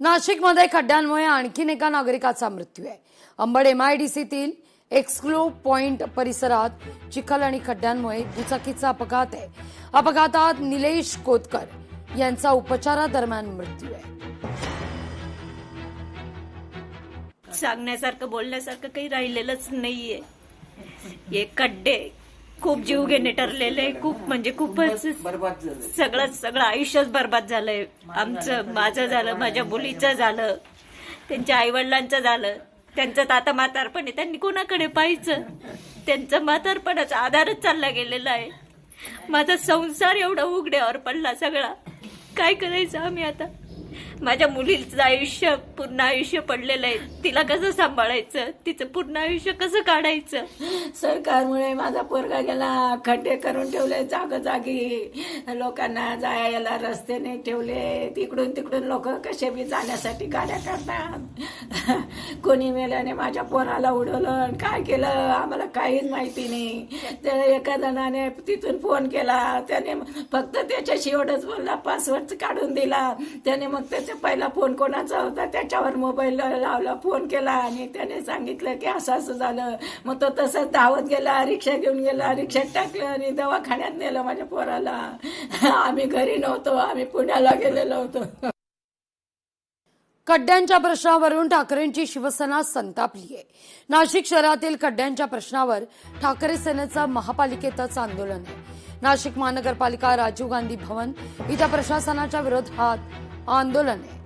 नाशिकमध्ये खड्ड्यांमुळे आणखीन एका नागरिकाचा मृत्यू आहे। अंबड MIDCतील एक्सक्लो पॉइंट परिसरात चिखल आणि खड्ड्यांमुळे दुचाकीचा अपघात आहे। अपघातात निलेश कोतकर यांचा उपचारादरम्यान मृत्यू आहे। सांगण्यासारखं बोलण्यासारखं काही राहिलेलंच नाहीये। हे खड्डे खूप जीवघेणे ठरलेले, खूप म्हणजे खूपच सगळं आयुष्यच बर्बाद झालंय। आमचं, माझं झालं, माझ्या मुलीचं झालं, त्यांच्या आईवडिलांचं झालं। त्यांचं आता म्हातारपण आहे, त्यांनी कोणाकडे पाहायचं? त्यांचं म्हातारपणाचा आधारच चालला गेलेला आहे। माझा संसार एवढा उघड्यावर पडला सगळा, काय करायचं आम्ही आता? माझ्या मुलीचं आयुष्य, पूर्ण आयुष्य पडलेलं आहे। तिला कसं सांभाळायचं? तिचं पूर्ण आयुष्य कसं काढायचं? सरकारमुळे माझा पोरगा गेला, खड्डे करून ठेवले जागोजागी, लोकांना जायला रस्ते नाही ठेवले। तिकडून लोक कसे बी जाण्यासाठी गाड्या काढतात। कोणी मेल्याने माझ्या पोराला उडवलं, काय केलं आम्हाला काहीच माहिती नाही। त्या एका जणाने तिथून फोन केला, त्याने फक्त त्याच्याशी एवढंच बोलला, पासवर्ड काढून दिला त्याने। मग त्याचा पहिला फोन कोणाचा होता त्याच्यावर मोबाईल लावला, फोन केला आणि त्याने सांगितलं की असं झालं। मग तो तसंच धावत गेला, रिक्षा घेऊन गेला, रिक्षात टाकलं आणि दवाखान्यात नेलं माझ्या पोराला। आम्ही घरी नव्हतो, आम्ही पुण्याला गेलेलो होतो। खड्ड्यांच्या प्रश्नावरून ठाकरेंची शिवसेना संतापली आहे। नाशिक शहरातील खड्ड्यांच्या प्रश्नावर ठाकरे सेनेचं महापालिकेतच आंदोलन आहे। नाशिक महानगरपालिका राजीव गांधी भवन इथं प्रशासनाच्या विरोधात आंदोलन आहे।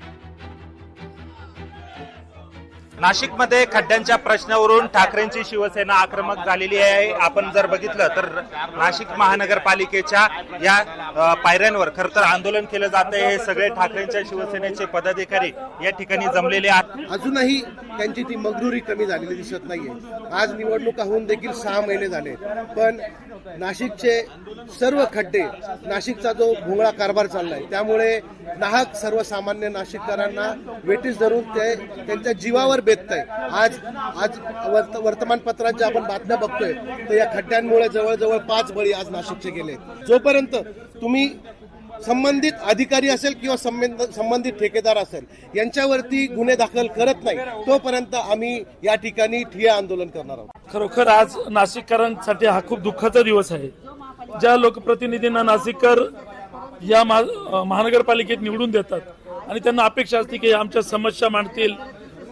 नाशिकमध्ये खड्ड्यांच्या प्रश्नावरून ठाकरेंची शिवसेना आक्रमक झालेली आहे। आपण जर बघितलं तर नाशिक महानगरपालिकेच्या या पायऱ्यांवर खरं तर आंदोलन केलं जात आहे। हे सगळे ठाकरेंच्या शिवसेनेचे पदाधिकारी या ठिकाणी जमलेले आहेत। अजूनही त्यांची ती मगरुरी कमी झालेली दिसत नाहीये। आज निवडणुका होऊन देखील 6 महिने झाले, पण नाशिकचे सर्व खड्डे, नाशिकचा जो भोंगळा कारभार चाललाय त्यामुळे नाहक सर्वसामान्य नाशिककरांना वेठीस धरून ते त्यांच्या जीवावर बेततंय। आज वर्तमानपत्रात ज्या आपण बातम्या बघतोय तर या खड्ड्यांमुळे जवळजवळ 5 बळी आज नाशिकचे गेले। जोपर्यंत तुम्ही संबंधित अधिकारी असेल किंवा संबंधित ठेकेदार असेल यांच्यावरती गुन्हे दाखल करत नाही तोपर्यंत आम्ही या ठिकाणी ठिय्या आंदोलन करणार आहोत। खरोखर आज नाशिककरांसाठी हा खूप दुःखाचा दिवस आहे। ज्या लोकप्रतिनिधींना नाशिककर या महानगरपालिकेत निवडून देतात आणि त्यांना अपेक्षा असते की आमच्या समस्या मांडतील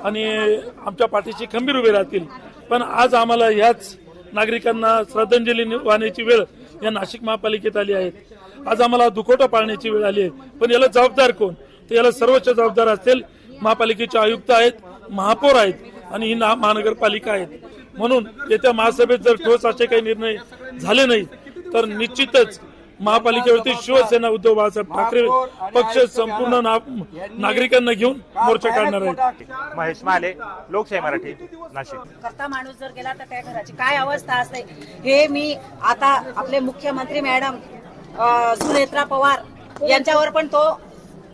आणि आमच्या पाठीशी खंबीर उभे राहतील, पण आज आम्हाला याच नागरिकांना श्रद्धांजली वाहण्याची वेळ या नाशिक महापालिकेत आली आहे। आज आम्हाला दुखवटा पाळण्याची वेळ आली आहे, पण याला जबाबदार कोण? तर याला सर्वोच्च जबाबदार असतील महापालिकेचे आयुक्त आहेत, महापौर आहेत आणि ही महानगरपालिका आहेत। म्हणून येत्या महासभेत जर ठोस असे काही निर्णय झाले नाही तर निश्चितच महापालिकेवरती शिवसेना उद्धव बाळासाहेब ठाकरे पक्ष संपूर्ण नागरिकांना घेऊन मोर्चा काढणार आहे। महेश माले, लोकशाही मराठी, नाशिक। करता माणूस जर गेला तर त्या घराची काय अवस्था असते हे मी आता आपले मुख्यमंत्री मॅडम सुनेत्रा पवार यांच्यावर पण तो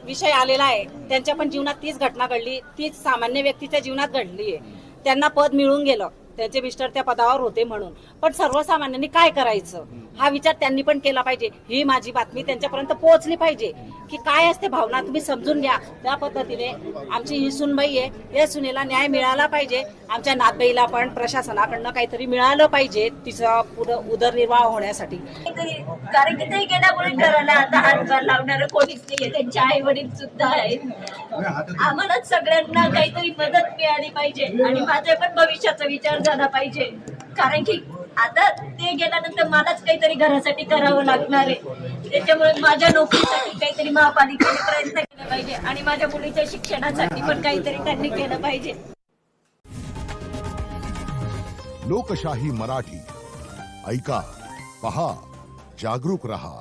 विषय आलेला आहे। त्यांच्या पण जीवनात तीच घटना घडली, तीच सामान्य व्यक्तीच्या जीवनात घडली आहे। त्यांना पद मिळून गेलं, त्यांचे मिस्टर त्या पदावर होते म्हणून, पण सर्वसामान्यांनी काय करायचं हा विचार त्यांनी पण केला पाहिजे। ही माझी बातमी त्यांच्यापर्यंत पोहोचली पाहिजे की काय असते भावना, तुम्ही समजून घ्या। त्या पद्धतीने आमची ही सुनबाई आहे, या सुनेला न्याय मिळाला पाहिजे। आमच्या नातबाईला पण प्रशासनाकडनं काहीतरी मिळालं पाहिजे तिचा उदरनिर्वाह होण्यासाठी। कारण की ते गेल्यामुळे घराला आता हातभार लावणार कोणीच नाहीये, त्यांचे आई वडील सुद्धा आहेत। आम्हाला सगळ्यांना काहीतरी मदत मिळाली पाहिजे आणि माझ्या पण भविष्याचा विचार झाला पाहिजे, कारण की आता ते गेल्यानंतर मलाच काहीतरी घरासाठी करावं लागणार आहे। त्याच्यामुळे माझ्या नोकरीसाठी काहीतरी महापालिकेने प्रयत्न केला पाहिजे आणि माझ्या मुलीच्या शिक्षणासाठी पण काहीतरी त्यांनी केलं पाहिजे। लोकशाही मराठी, ऐका, पहा, जागरूक रहा।